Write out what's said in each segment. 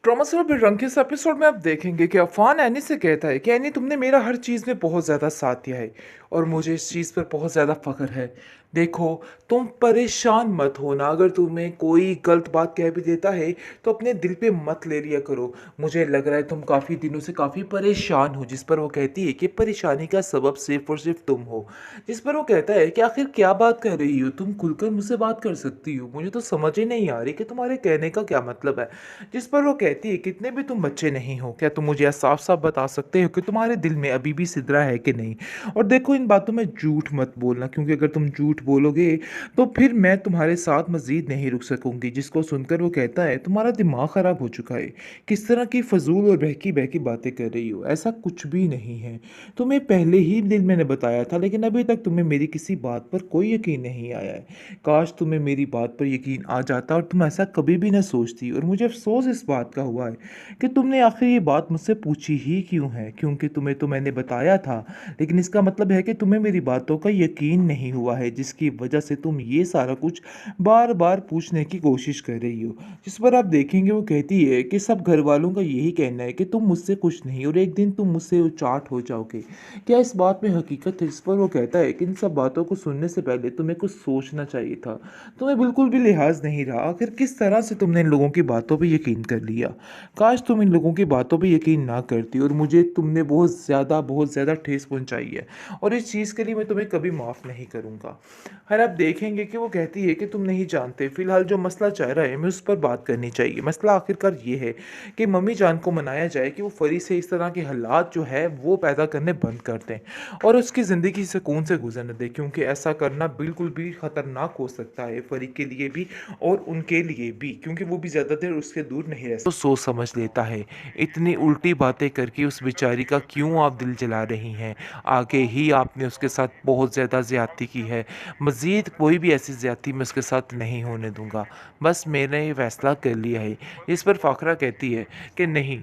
Trauma से भरे रंग के इस एपिसोड में आप देखेंगे कि अफ़ान एनी से कहता है कि एनी तुमने मेरा हर चीज़ में बहुत ज़्यादा साथ दिया है और मुझे इस चीज़ पर बहुत ज़्यादा फ़ख्र है। देखो, तुम परेशान मत होना, अगर तुम्हें कोई गलत बात कह भी देता है तो अपने दिल पे मत ले लिया करो। मुझे लग रहा है तुम काफ़ी दिनों से काफ़ी परेशान हो। जिस पर वो कहती है कि परेशानी का सबब सिर्फ़ और सिर्फ़ तुम हो। जिस पर वो कहता है कि आखिर क्या बात कर रही हो, तुम खुलकर मुझसे बात कर सकती हो, मुझे तो समझ ही नहीं आ रही कि तुम्हारे कहने का क्या मतलब है। जिस पर वो कहती है कितने भी तुम बच्चे नहीं हो, क्या तुम मुझे यह साफ साफ बता सकते हो कि तुम्हारे दिल में अभी भी सिदरा है कि नहीं। और देखो, इन बातों में झूठ मत बोलना, क्योंकि अगर तुम झूठ बोलोगे तो फिर मैं तुम्हारे साथ मजीद नहीं रुक सकूंगी। जिसको सुनकर वो कहता है तुम्हारा दिमाग खराब हो चुका है, किस तरह की फजूल और बहकी बहकी बातें कर रही हो, ऐसा कुछ भी नहीं है। तुम्हें पहले ही दिन मैंने बताया था, लेकिन अभी तक तुम्हें मेरी किसी बात पर कोई यकीन नहीं आया है। काश तुम्हें मेरी बात पर यकीन आ जाता और तुम ऐसा कभी भी ना सोचती। और मुझे अफसोस इस बात का हुआ है कि तुमने आखिर ये बात मुझसे पूछी ही क्यों है, क्योंकि तुम्हें तो मैंने बताया था, लेकिन इसका मतलब है कि तुम्हें मेरी बातों का यकीन नहीं हुआ है, जिसकी वजह से तुम ये सारा कुछ बार बार पूछने की कोशिश कर रही हो। जिस पर आप देखेंगे वो कहती है कि सब घर वालों का यही कहना है कि तुम मुझसे खुश नहीं और एक दिन तुम मुझसे उचाट हो जाओगे। क्या इस बात में हकीकत है। जिस पर वो कहता है कि इन सब बातों को सुनने से पहले तुम्हें कुछ सोचना चाहिए था। तुम्हें बिल्कुल भी लिहाज नहीं रहा, आखिर किस तरह से तुमने इन लोगों की बातों पे यकीन कर लिया। काश तुम इन लोगों की बातों पे यकीन ना करती, और मुझे तुमने बहुत ज़्यादा ठेस पहुंचाई है, और इस चीज़ के लिए मैं तुम्हें कभी माफ़ नहीं करूंगा। खैर, आप देखेंगे कि वो कहती है कि तुम नहीं जानते, फिलहाल जो मसला चल रहा है मैं उस पर बात करनी चाहिए। मसला आखिरकार ये है कि मम्मी जान को मनाया जाए कि वो फरी से इस तरह के हालात जो है वो पैदा करने बंद कर दें और उसकी ज़िंदगी सुकून से गुजरने दें, क्योंकि ऐसा करना बिल्कुल भी ख़तरनाक हो सकता है फरी के लिए भी और उनके लिए भी, क्योंकि वो भी ज़्यादा देर उसके दूर नहीं रह सकते। तो सोच समझ लेता है। इतनी उल्टी बातें करके उस बेचारी का क्यों आप दिल जला रही हैं। आगे ही आपने उसके साथ बहुत ज़्यादा ज़्यादती की है। मज़ीद कोई भी ऐसी ज़्यादती मैं उसके साथ नहीं होने दूंगा। बस मैंने ये फैसला कर लिया है। इस पर फ़ाखरा कहती है कि नहीं,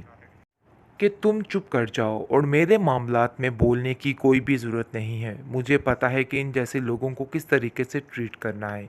कि तुम चुप कर जाओ और मेरे मामलात में बोलने की कोई भी ज़रूरत नहीं है। मुझे पता है कि इन जैसे लोगों को किस तरीके से ट्रीट करना है।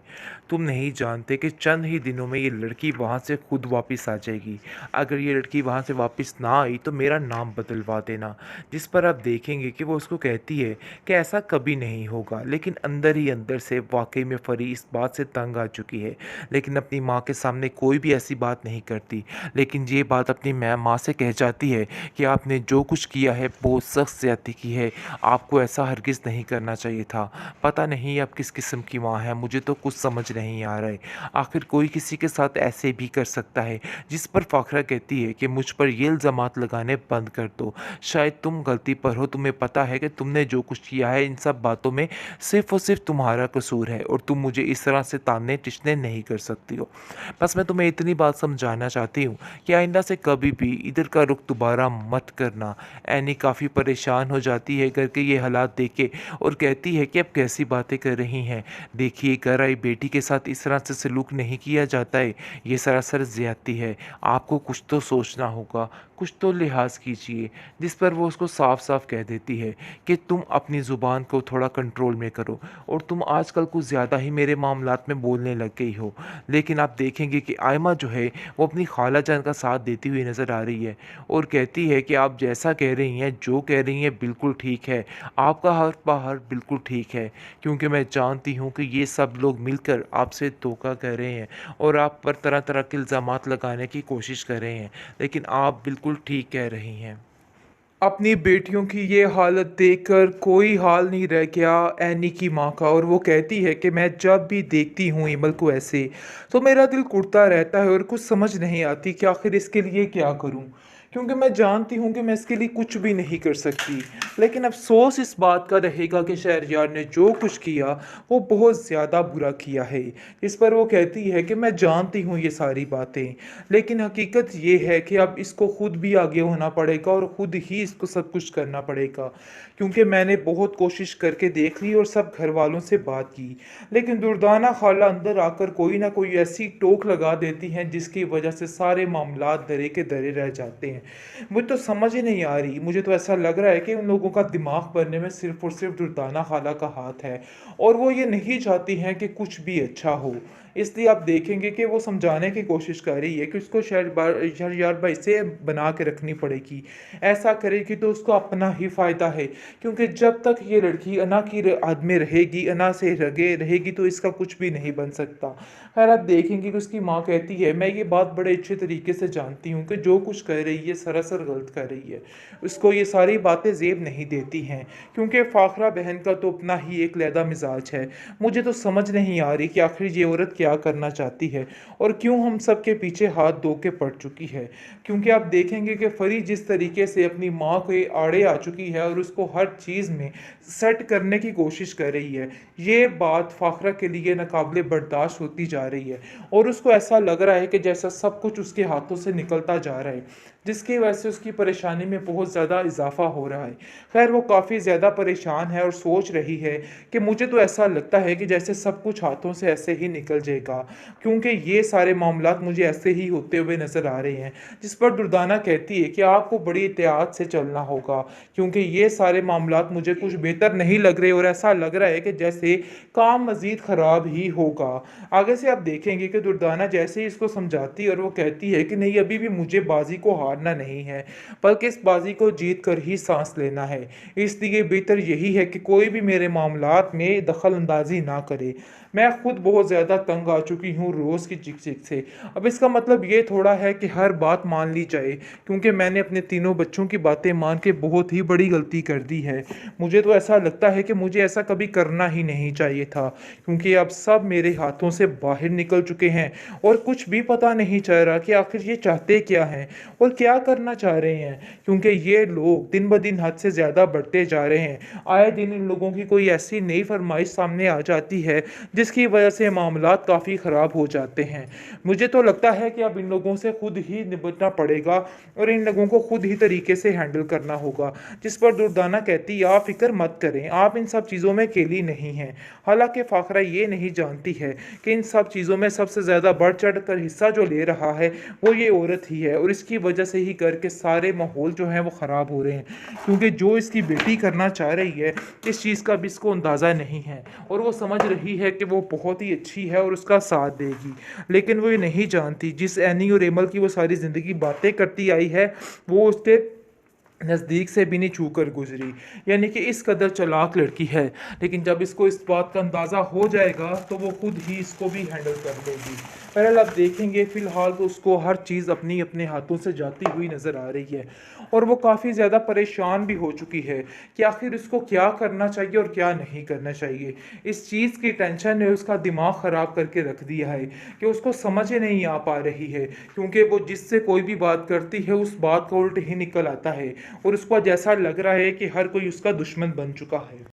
तुम नहीं जानते कि चंद ही दिनों में ये लड़की वहाँ से खुद वापस आ जाएगी। अगर ये लड़की वहाँ से वापस ना आई तो मेरा नाम बदलवा देना। जिस पर आप देखेंगे कि वो उसको कहती है कि ऐसा कभी नहीं होगा, लेकिन अंदर ही अंदर से वाकई में फरी इस बात से तंग आ चुकी है, लेकिन अपनी माँ के सामने कोई भी ऐसी बात नहीं करती। लेकिन ये बात अपनी माँ से कह जाती है कि आपने जो कुछ किया है बहुत सख्त ज़्यादती की है। आपको ऐसा हरगिज़ नहीं करना चाहिए था। पता नहीं आप किस किस्म की माँ हैं, मुझे तो कुछ समझ नहीं आ रहा है। आखिर कोई किसी के साथ ऐसे भी कर सकता है। जिस पर फ़ाखरा कहती है कि मुझ पर ये इल्ज़ामात लगाने बंद कर दो। शायद तुम गलती पर हो, तुम्हें पता है कि तुमने जो कुछ किया है इन सब बातों में सिर्फ़ और सिर्फ़ तुम्हारा कसूर है, और तुम मुझे इस तरह से ताने टिचने नहीं कर सकती हो। बस मैं तुम्हें इतनी बात समझाना चाहती हूँ कि आइंदा से कभी भी इधर का रुख दोबारा मत करना। एनी काफ़ी परेशान हो जाती है करके ये हालात देख के, और कहती है कि अब कैसी बातें कर रही हैं। देखिए, घर आई बेटी के साथ इस तरह से सलूक नहीं किया जाता है। ये सरासर ज़्यादती है। आपको कुछ तो सोचना होगा, कुछ तो लिहाज कीजिए। जिस पर वो उसको साफ साफ कह देती है कि तुम अपनी ज़ुबान को थोड़ा कंट्रोल में करो, और तुम आजकल कुछ ज़्यादा ही मेरे मामलात में बोलने लग गई हो। लेकिन आप देखेंगे कि आयमा जो है वो अपनी खाला जान का साथ देती हुई नज़र आ रही है, और कहती है कि आप जैसा कह रही हैं, जो कह रही हैं बिल्कुल ठीक है। आपका हर बाहर बिल्कुल ठीक है, क्योंकि मैं जानती हूँ कि ये सब लोग मिलकर आपसे धोखा कर रहे हैं और आप पर तरह तरह के इल्ज़ामात लगाने की कोशिश कर रहे हैं, लेकिन आप बिल्कुल ठीक कह रही हैं। अपनी बेटियों की ये हालत देखकर कोई हाल नहीं रह गया एनी की माँ का, और वो कहती है कि मैं जब भी देखती हूँ इमल को ऐसे, तो मेरा दिल कुड़ता रहता है और कुछ समझ नहीं आती कि आखिर इसके लिए क्या करूँ, क्योंकि मैं जानती हूँ कि मैं इसके लिए कुछ भी नहीं कर सकती। लेकिन अफसोस इस बात का रहेगा कि शहरयार ने जो कुछ किया वो बहुत ज़्यादा बुरा किया है। इस पर वो कहती है कि मैं जानती हूँ ये सारी बातें, लेकिन हकीकत ये है कि अब इसको खुद भी आगे होना पड़ेगा और खुद ही इसको सब कुछ करना पड़ेगा, क्योंकि मैंने बहुत कोशिश करके देख ली और सब घर वालों से बात की, लेकिन दुर्दाना खाला अंदर आकर कोई ना कोई ऐसी टोक लगा देती हैं जिसकी वजह से सारे मामलात दरे के दरे रह जाते हैं। मुझे तो समझ ही नहीं आ रही, मुझे तो ऐसा लग रहा है कि उन लोगों का दिमाग भरने में सिर्फ और सिर्फ दुर्दाना खाला का हाथ है, और वो ये नहीं चाहती हैं कि कुछ भी अच्छा हो। इसलिए आप देखेंगे कि वो समझाने की कोशिश कर रही है कि उसको शहरयार से बना के रखनी पड़ेगी। ऐसा करेगी तो उसको अपना ही फ़ायदा है, क्योंकि जब तक ये लड़की अना की आद में रहेगी, अना से रगे रहेगी, तो इसका कुछ भी नहीं बन सकता। खैर आप देखेंगे कि उसकी माँ कहती है, मैं ये बात बड़े अच्छे तरीके से जानती हूँ कि जो कुछ कर रही है सरासर गलत कर रही है। उसको ये सारी बातें ज़ेब नहीं देती हैं, क्योंकि फ़ाखरा बहन का तो अपना ही एक लैदा मिजाज है। मुझे तो समझ नहीं आ रही कि आखिर ये औरत क्या करना चाहती है और क्यों हम सब के पीछे हाथ धो के पड़ चुकी है। क्योंकि आप देखेंगे कि फरी जिस तरीके से अपनी माँ के आड़े आ चुकी है और उसको हर चीज़ में सेट करने की कोशिश कर रही है, ये बात फ़ाखरा के लिए नाकाबिले बर्दाश्त होती जा रही है और उसको ऐसा लग रहा है कि जैसा सब कुछ उसके हाथों से निकलता जा रहा है, जिसकी वजह से उसकी परेशानी में बहुत ज़्यादा इजाफा हो रहा है। खैर वो काफ़ी ज़्यादा परेशान है और सोच रही है कि मुझे तो ऐसा लगता है कि जैसे सब कुछ हाथों से ऐसे ही निकल जाएगा, क्योंकि ये सारे मामलात मुझे ऐसे ही होते हुए नज़र आ रहे हैं। जिस पर दुर्दाना कहती है कि आपको बड़ी एहतियात से चलना होगा, क्योंकि ये सारे मामलात मुझे कुछ बेहतर नहीं लग रहे और ऐसा लग रहा है कि जैसे काम मज़ीद ख़राब ही होगा। आगे से आप देखेंगे कि दुर्दाना जैसे ही इसको समझाती है और वो कहती है कि नहीं, अभी भी मुझे बाजी को हारना नहीं है, बल्कि इस बाजी को जीत कर ही सांस लेना है। इसलिए बेहतर यही है कि कोई भी मेरे मामलात में दखल अंदाजी ना करे। मैं खुद बहुत ज़्यादा तंग आ चुकी हूँ रोज़ की चिक चिक से। अब इसका मतलब ये थोड़ा है कि हर बात मान ली जाए, क्योंकि मैंने अपने तीनों बच्चों की बातें मान के बहुत ही बड़ी गलती कर दी है। मुझे तो ऐसा लगता है कि मुझे ऐसा कभी करना ही नहीं चाहिए था, क्योंकि अब सब मेरे हाथों से बाहर निकल चुके हैं और कुछ भी पता नहीं चल रहा कि आखिर ये चाहते क्या हैं और क्या करना चाह रहे हैं, क्योंकि ये लोग दिन ब दिन हद से ज़्यादा बढ़ते जा रहे हैं। आए दिन इन लोगों की कोई ऐसी नई फरमाइश सामने आ जाती है जिसकी वजह से मामलात काफ़ी ख़राब हो जाते हैं। मुझे तो लगता है कि अब इन लोगों से खुद ही निपटना पड़ेगा और इन लोगों को खुद ही तरीके से हैंडल करना होगा। जिस पर दुर्दाना कहती है, आप फिक्र मत करें, आप इन सब चीज़ों में अकेली नहीं हैं। हालांकि फ़ाखरा ये नहीं जानती है कि इन सब चीज़ों में सबसे ज़्यादा बढ़ चढ़ कर हिस्सा जो ले रहा है वो ये औरत ही है, और इसकी वजह से ही घर के सारे माहौल जो हैं वो ख़राब हो रहे हैं, क्योंकि जो इसकी बेटी करना चाह रही है इस चीज़ का भी इसको अंदाज़ा नहीं है और वो समझ रही है कि वो बहुत ही अच्छी है और उसका साथ देगी। लेकिन वो ये नहीं जानती जिस एनी और एमल की वो सारी ज़िंदगी बातें करती आई है, वो उसके नज़दीक से भी नहीं छू कर गुजरी, यानी कि इस कदर चालाक लड़की है। लेकिन जब इसको इस बात का अंदाज़ा हो जाएगा तो वो खुद ही इसको भी हैंडल कर लेगी। बहरहाल आप देखेंगे फ़िलहाल तो उसको हर चीज़ अपनी अपने हाथों से जाती हुई नज़र आ रही है और वो काफ़ी ज़्यादा परेशान भी हो चुकी है कि आखिर उसको क्या करना चाहिए और क्या नहीं करना चाहिए। इस चीज़ की टेंशन ने उसका दिमाग ख़राब करके रख दिया है कि उसको समझ ही नहीं आ पा रही है, क्योंकि वो जिससे कोई भी बात करती है उस बात का उल्ट ही निकल आता है और उसको जैसा लग रहा है कि हर कोई उसका दुश्मन बन चुका है।